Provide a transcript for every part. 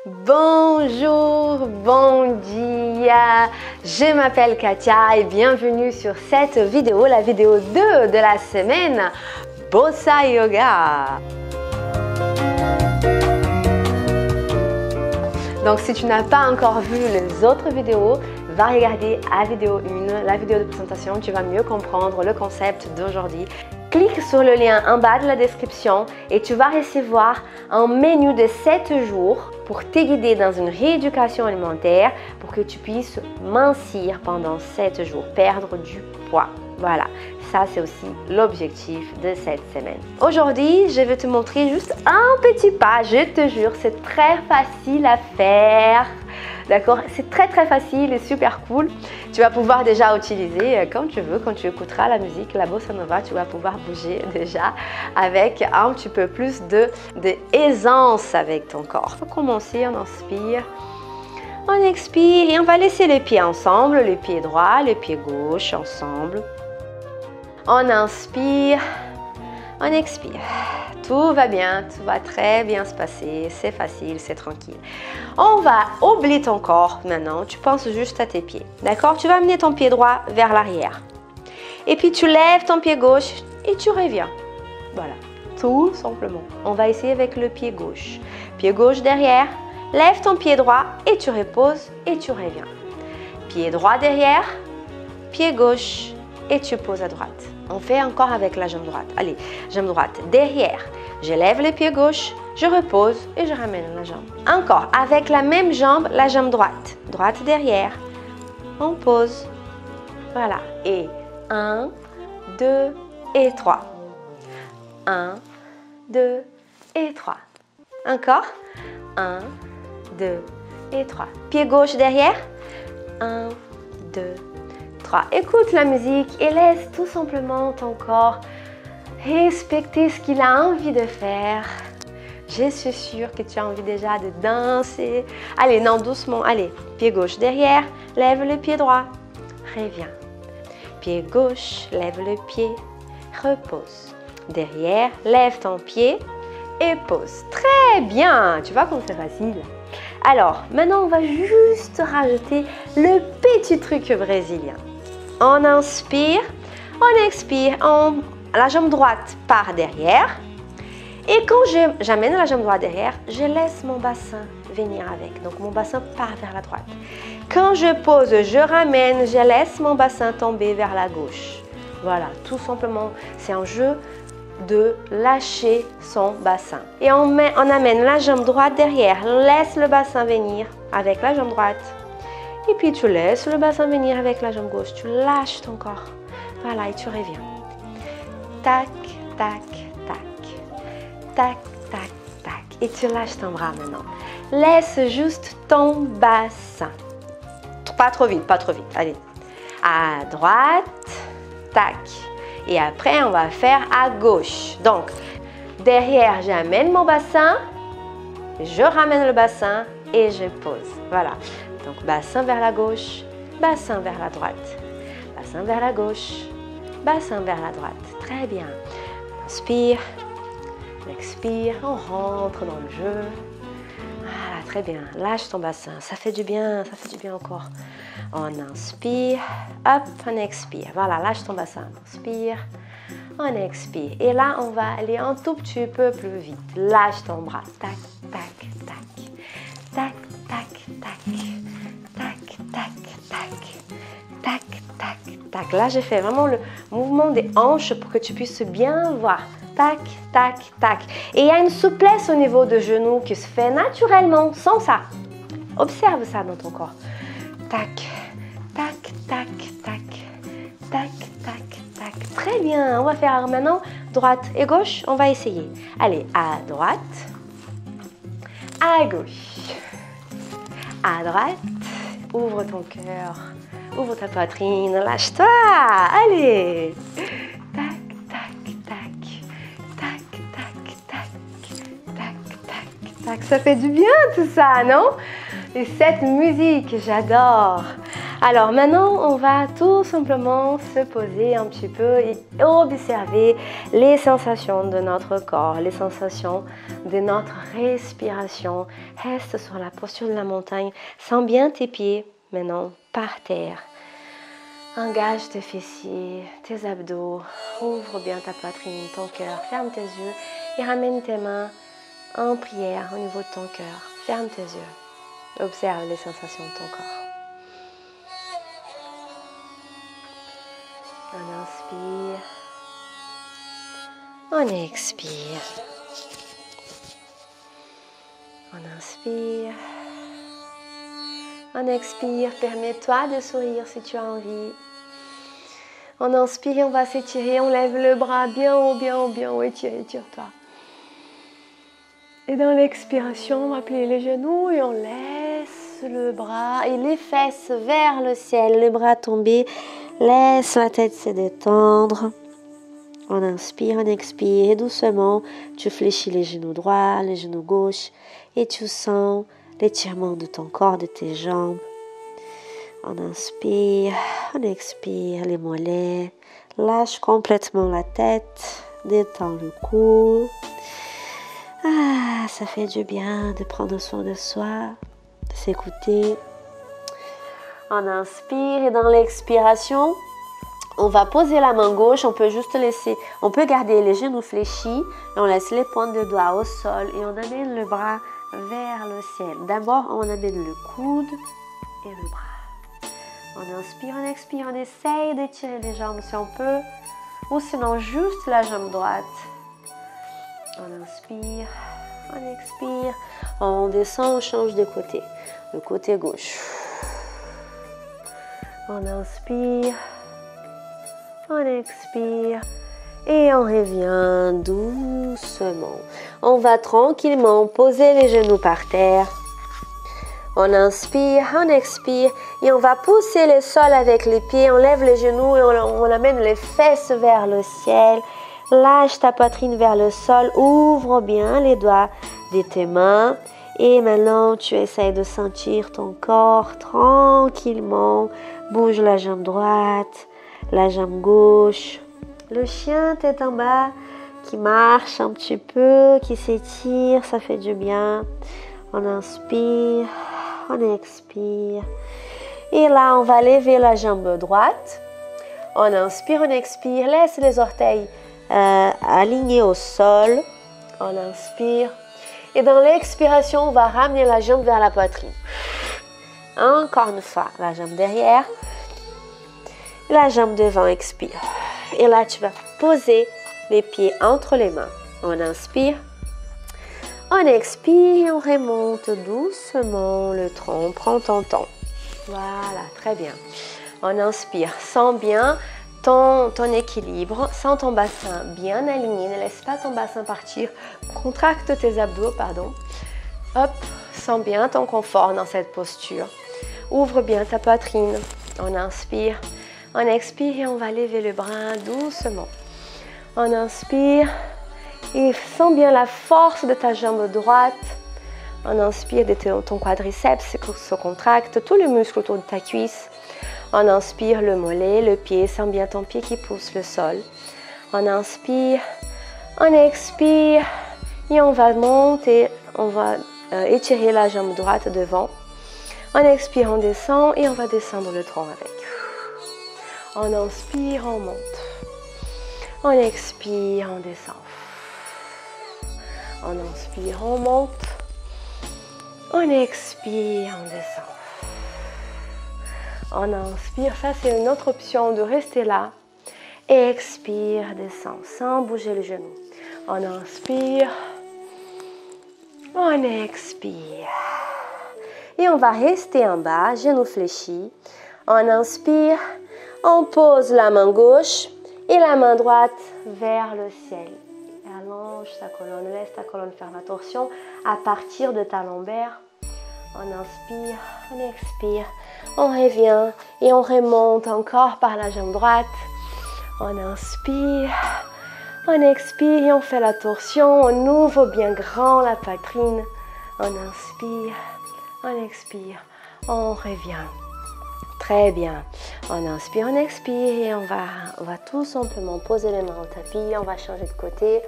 Bonjour, bon dia, je m'appelle Katia et bienvenue sur cette vidéo, la vidéo 2 de la semaine Bossa Yoga. Donc si tu n'as pas encore vu les autres vidéos, va regarder la vidéo 1, la vidéo de présentation, tu vas mieux comprendre le concept d'aujourd'hui. Clique sur le lien en bas de la description et tu vas recevoir un menu de 7 jours pour te guider dans une rééducation alimentaire pour que tu puisses mincir pendant 7 jours, perdre du poids. Voilà, ça c'est aussi l'objectif de cette semaine. Aujourd'hui, je vais te montrer juste un petit pas, je te jure, c'est très facile à faire. D'accord? C'est très facile et super cool. Tu vas pouvoir déjà utiliser quand tu veux, quand tu écouteras la musique, la bossa nova, tu vas pouvoir bouger déjà avec un petit peu plus d'aisance avec ton corps. On va commencer, on inspire, on expire et on va laisser les pieds ensemble, les pieds droits, les pieds gauches ensemble. On inspire, on expire. Tout va bien, tout va très bien se passer, c'est facile, c'est tranquille. On va oublier ton corps maintenant, tu penses juste à tes pieds. D'accord? Tu vas amener ton pied droit vers l'arrière. Et puis tu lèves ton pied gauche et tu reviens. Voilà, tout simplement. On va essayer avec le pied gauche. Pied gauche derrière, lève ton pied droit et tu reposes et tu reviens. Pied droit derrière, pied gauche et tu poses à droite. On fait encore avec la jambe droite. Allez, jambe droite derrière. Je lève le pied gauche, je repose et je ramène la jambe. Encore, avec la même jambe, la jambe droite. Droite derrière. On pose. Voilà. Et 1, 2 et 3. 1, 2 et 3. Encore. 1, 2 et 3. Pied gauche derrière. 1, 2, 3. Écoute la musique et laisse tout simplement ton corps respecter ce qu'il a envie de faire. Je suis sûre que tu as envie déjà de danser. Allez, non, doucement. Allez, pied gauche derrière, lève le pied droit, reviens. Pied gauche, lève le pied, repose. Derrière, lève ton pied et pose. Très bien. Tu vois comme c'est facile. Alors, maintenant, on va juste rajouter le petit truc brésilien. On inspire, on expire, la jambe droite part derrière. Et quand j'amène la jambe droite derrière, je laisse mon bassin venir avec. Donc, mon bassin part vers la droite. Quand je pose, je ramène, je laisse mon bassin tomber vers la gauche. Voilà, tout simplement, c'est un jeu de lâcher son bassin. Et on amène la jambe droite derrière, laisse le bassin venir avec la jambe droite. Et puis tu laisses le bassin venir avec la jambe gauche, tu lâches ton corps. Voilà, et tu reviens. Tac, tac, tac. Tac, tac, tac. Et tu lâches ton bras maintenant. Laisse juste ton bassin. Pas trop vite, pas trop vite. Allez. À droite, tac. Et après, on va faire à gauche. Donc, derrière, j'amène mon bassin, je ramène le bassin et je pose. Voilà. Donc, bassin vers la gauche, bassin vers la droite. Bassin vers la gauche, bassin vers la droite. Très bien. Inspire, expire, on rentre dans le jeu. Voilà, très bien. Lâche ton bassin. Ça fait du bien au corps. On inspire, hop, on expire. Voilà, lâche ton bassin. On inspire, on expire. Et là, on va aller un tout petit peu plus vite. Lâche ton bras. Tac, tac, tac. Tac, tac, tac. Tac, tac, tac. Tac, tac, tac. Là, j'ai fait vraiment le mouvement des hanches pour que tu puisses bien voir. Tac, tac, tac. Et il y a une souplesse au niveau de genoux qui se fait naturellement, sans ça. Observe ça dans ton corps. Tac, tac, tac, tac. Tac, tac, tac. Très bien. On va faire maintenant droite et gauche. On va essayer. Allez, à droite, à gauche. À droite, ouvre ton cœur, ouvre ta poitrine, lâche-toi. Allez. Ça fait du bien tout ça, non? Et cette musique, j'adore. Alors maintenant, on va tout simplement se poser un petit peu et observer les sensations de notre corps, les sensations de notre respiration. Reste sur la posture de la montagne. Sens bien tes pieds maintenant par terre. Engage tes fessiers, tes abdos. Ouvre bien ta poitrine, ton cœur. Ferme tes yeux et ramène tes mains en prière au niveau de ton cœur. Ferme tes yeux. Observe les sensations de ton corps. On inspire. On expire. On inspire. On expire. Permets-toi de sourire si tu as envie. On inspire, on va s'étirer. On lève le bras bien haut, bien haut, bien haut. Étire-toi. Et dans l'expiration, on va plier les genoux et on laisse le bras et les fesses vers le ciel. Les bras tomber. Laisse la tête se détendre. On inspire, on expire. Et doucement, tu fléchis les genoux droits, les genoux gauches. Et tu sens l'étirement de ton corps, de tes jambes. On inspire, on expire les mollets. Lâche complètement la tête. Détends le cou. Ah, ça fait du bien de prendre soin de soi, de s'écouter. On inspire et dans l'expiration, on va poser la main gauche. On peut juste laisser, on peut garder les genoux fléchis et on laisse les pointes de doigts au sol et on amène le bras vers le ciel. D'abord, on amène le coude et le bras. On inspire, on expire, on essaye d'étirer les jambes si on peut, ou sinon juste la jambe droite. On inspire, on expire, on descend, on change de côté. Le côté gauche. On inspire, on expire et on revient doucement. On va tranquillement poser les genoux par terre. On inspire, on expire et on va pousser le sol avec les pieds. On lève les genoux et on amène les fesses vers le ciel. Lâche ta poitrine vers le sol. Ouvre bien les doigts de tes mains. Et maintenant, tu essaies de sentir ton corps tranquillement. Bouge la jambe droite, la jambe gauche. Le chien tête en bas qui marche un petit peu, qui s'étire, ça fait du bien. On inspire, on expire. Et là, on va lever la jambe droite. On inspire, on expire. Laisse les orteils alignés au sol. On inspire. Et dans l'expiration, on va ramener la jambe vers la poitrine. Encore une fois, la jambe derrière. La jambe devant, expire. Et là, tu vas poser les pieds entre les mains. On inspire. On expire, on remonte doucement le tronc. Prends ton temps. Voilà, très bien. On inspire. Sens bien ton équilibre. Sens ton bassin bien aligné. Ne laisse pas ton bassin partir. Contracte tes abdos, pardon. Hop, sens bien ton confort dans cette posture. Ouvre bien ta poitrine. On inspire. On expire et on va lever le bras doucement. On inspire. Et sens bien la force de ta jambe droite. On inspire, ton quadriceps se contracte, tous les muscles autour de ta cuisse. On inspire le mollet, le pied, sens bien ton pied qui pousse le sol. On inspire, on expire et on va monter, on va étirer la jambe droite devant. On expire, on descend et on va descendre le tronc avec. On inspire, on monte. On expire, on descend. On inspire, on monte. On expire, on descend. On inspire, ça c'est une autre option de rester là. Expire, descend, sans bouger les genoux. On inspire. On expire. Et on va rester en bas, genoux fléchis. On inspire. On pose la main gauche et la main droite vers le ciel. Allonge ta colonne, laisse ta colonne faire la torsion à partir de ta lombaire. On inspire, on expire, on revient et on remonte encore par la jambe droite. On inspire, on expire et on fait la torsion. On ouvre bien grand la poitrine. On inspire, on expire, on revient. Très bien. On inspire, on expire et on va tout simplement poser les mains au tapis. On va changer de côté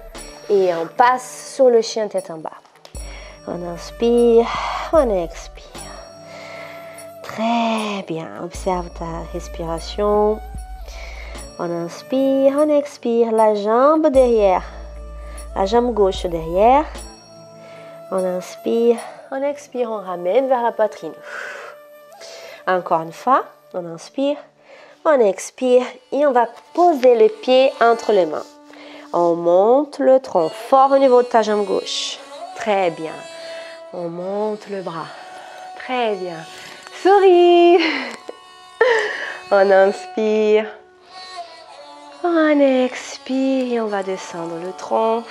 et on passe sur le chien tête en bas. On inspire, on expire. Très bien. Observe ta respiration. On inspire, on expire. La jambe derrière. La jambe gauche derrière. On inspire, on expire, on ramène vers la poitrine. Encore une fois, on inspire, on expire et on va poser les pieds entre les mains. On monte le tronc fort au niveau de ta jambe gauche. Très bien. On monte le bras. Très bien. Souris. On inspire. On expire et on va descendre le tronc.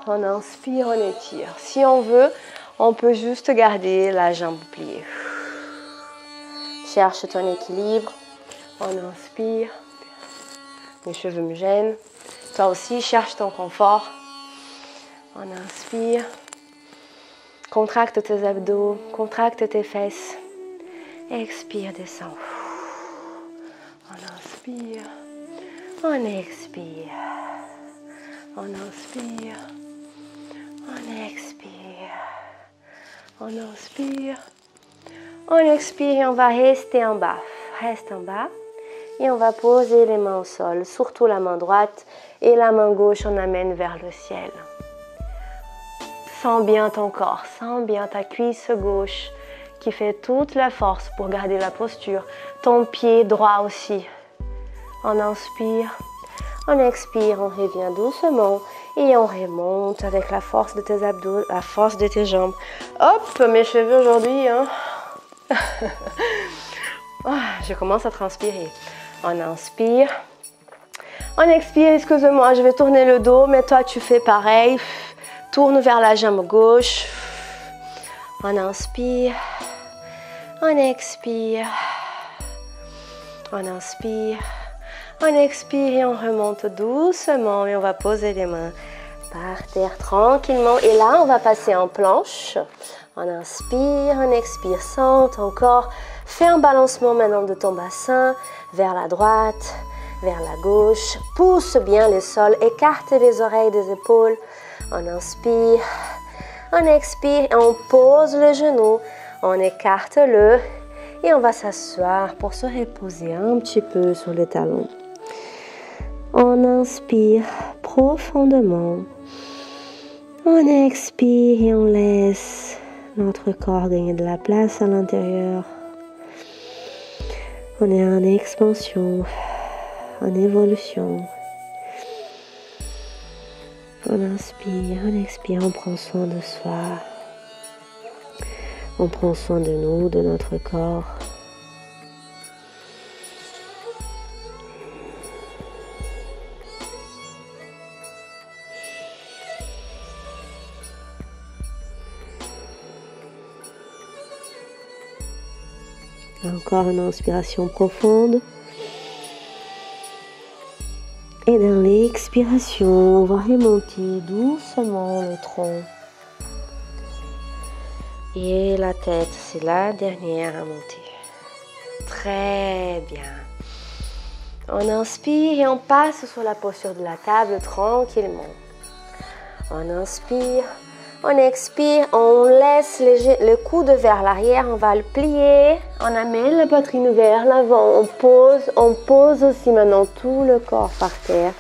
On inspire, on étire. Si on veut, on peut juste garder la jambe pliée. Cherche ton équilibre. On inspire. Mes cheveux me gênent. Toi aussi, cherche ton confort. On inspire. Contracte tes abdos. Contracte tes fesses. Expire, descends. On inspire. On expire. On inspire. On expire. On inspire. On expire et on va rester en bas. Reste en bas. Et on va poser les mains au sol, surtout la main droite et la main gauche, on amène vers le ciel. Sens bien ton corps, sens bien ta cuisse gauche qui fait toute la force pour garder la posture. Ton pied droit aussi. On inspire, on expire, on revient doucement et on remonte avec la force de tes abdos, la force de tes jambes. Hop, mes cheveux aujourd'hui, hein. Je commence à transpirer. On inspire. On expire, excuse-moi, je vais tourner le dos, mais toi tu fais pareil. Tourne vers la jambe gauche. On inspire. On expire. On inspire. On expire et on remonte doucement et on va poser les mains par terre tranquillement. Et là, on va passer en planche. On inspire, on expire, sens ton corps. Fais un balancement maintenant de ton bassin vers la droite, vers la gauche. Pousse bien le sol, écarte les oreilles des épaules. On inspire, on expire, et on pose le genou, on écarte-le et on va s'asseoir pour se reposer un petit peu sur les talons. On inspire profondément. On expire et on laisse notre corps gagner de la place à l'intérieur. On est en expansion, en évolution. On inspire, on expire, on prend soin de soi. On prend soin de nous, de notre corps. Encore une inspiration profonde. Et dans l'expiration, on va remonter doucement le tronc. Et la tête, c'est la dernière à monter. Très bien. On inspire et on passe sur la posture de la table tranquillement. On inspire. On expire, on laisse le coude vers l'arrière, on va le plier, on amène la poitrine vers l'avant, on pose aussi maintenant tout le corps par terre.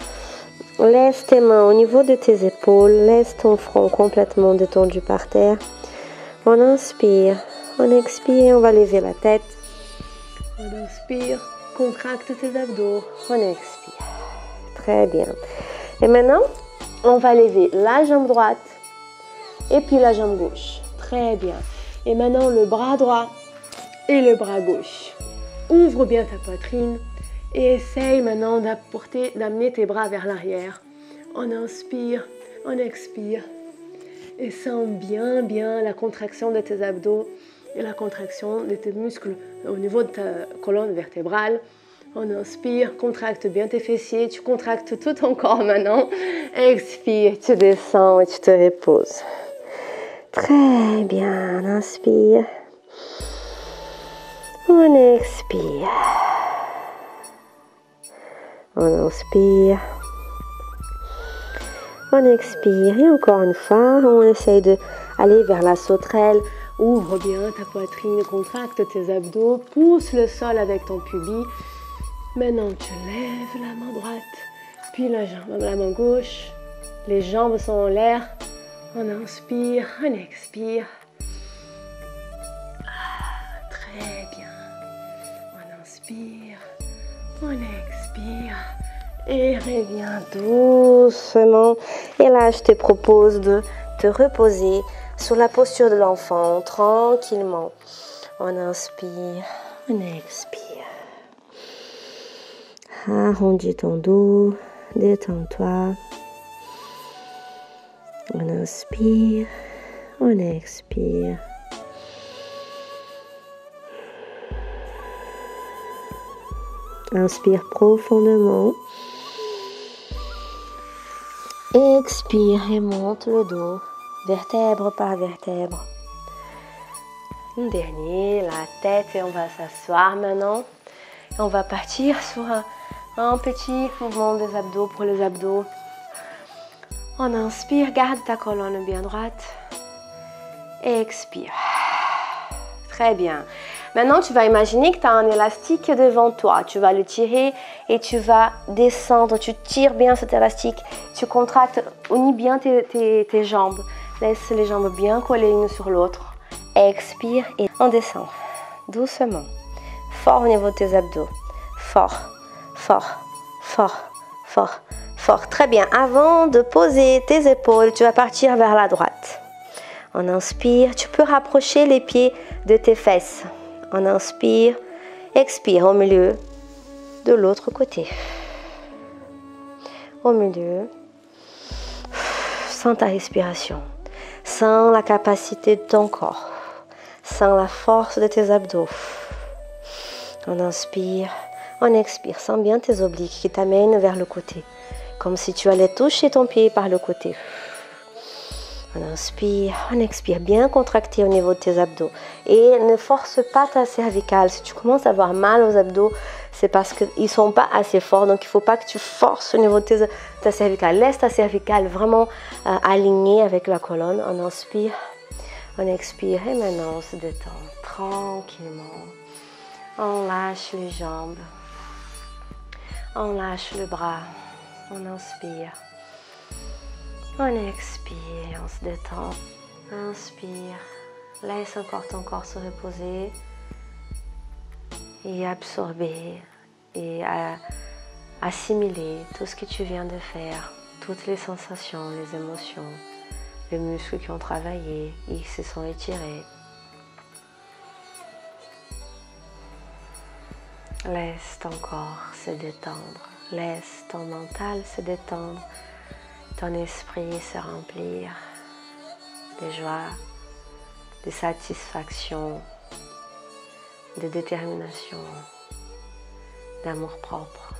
Laisse tes mains au niveau de tes épaules, laisse ton front complètement détendu par terre. On inspire, on expire, on va lever la tête. On inspire, contracte tes abdos, on expire. Très bien. Et maintenant, on va lever la jambe droite. Et puis la jambe gauche. Très bien. Et maintenant le bras droit et le bras gauche. Ouvre bien ta poitrine et essaye maintenant d'amener tes bras vers l'arrière. On inspire, on expire. Et sens bien la contraction de tes abdos et la contraction de tes muscles au niveau de ta colonne vertébrale. On inspire, contracte bien tes fessiers. Tu contractes tout ton corps maintenant. Expire, tu descends et tu te reposes. Très bien, inspire. On expire. On inspire. On expire. Et encore une fois, on essaye d'aller vers la sauterelle. Ouvre bien ta poitrine, contracte tes abdos, pousse le sol avec ton pubis. Maintenant, tu lèves la main droite, puis la main gauche. Les jambes sont en l'air. On inspire, on expire. Très bien. On inspire, on expire. Et reviens doucement. Et là, je te propose de te reposer sur la posture de l'enfant, tranquillement. On inspire, on expire. Arrondis ton dos, détends-toi. On inspire, on expire. Inspire profondément. Expire et monte le dos, vertèbre par vertèbre. Un dernier, la tête, et on va s'asseoir maintenant. Et on va partir sur un petit mouvement des abdos pour les abdos. On inspire, garde ta colonne bien droite. Expire. Très bien. Maintenant, tu vas imaginer que tu as un élastique devant toi. Tu vas le tirer et tu vas descendre. Tu tires bien cet élastique. Tu contractes, unis bien tes jambes. Laisse les jambes bien collées l'une sur l'autre. Expire et on descend. Doucement. Fort au niveau de tes abdos. Fort, fort, fort, fort, fort. Très bien. Avant de poser tes épaules, tu vas partir vers la droite. On inspire. Tu peux rapprocher les pieds de tes fesses. On inspire, expire au milieu de l'autre côté. Au milieu, sens ta respiration, sens la capacité de ton corps, sens la force de tes abdos. On inspire, on expire, sens bien tes obliques qui t'amènent vers le côté, comme si tu allais toucher ton pied par le côté. On inspire, on expire, bien contracté au niveau de tes abdos. Et ne force pas ta cervicale. Si tu commences à avoir mal aux abdos, c'est parce qu'ils ne sont pas assez forts. Donc, il ne faut pas que tu forces au niveau de ta cervicale. Laisse ta cervicale vraiment alignée avec la colonne. On inspire, on expire. Et maintenant, on se détend tranquillement. On lâche les jambes. On lâche le bras. On inspire. On expire, on se détend. Inspire. Laisse encore ton corps se reposer et absorber et assimiler tout ce que tu viens de faire, toutes les sensations, les émotions, les muscles qui ont travaillé et qui se sont étirés. Laisse ton corps se détendre, laisse ton mental se détendre. Ton esprit se remplir de joie, de satisfaction, de détermination, d'amour propre.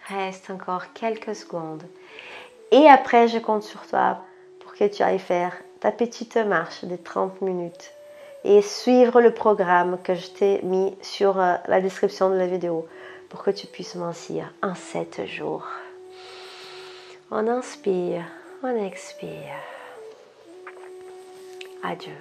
Reste encore quelques secondes. Et après, je compte sur toi que tu ailles faire ta petite marche de 30 minutes et suivre le programme que je t'ai mis sur la description de la vidéo pour que tu puisses mincir en 7 jours. On inspire, on expire. Adieu.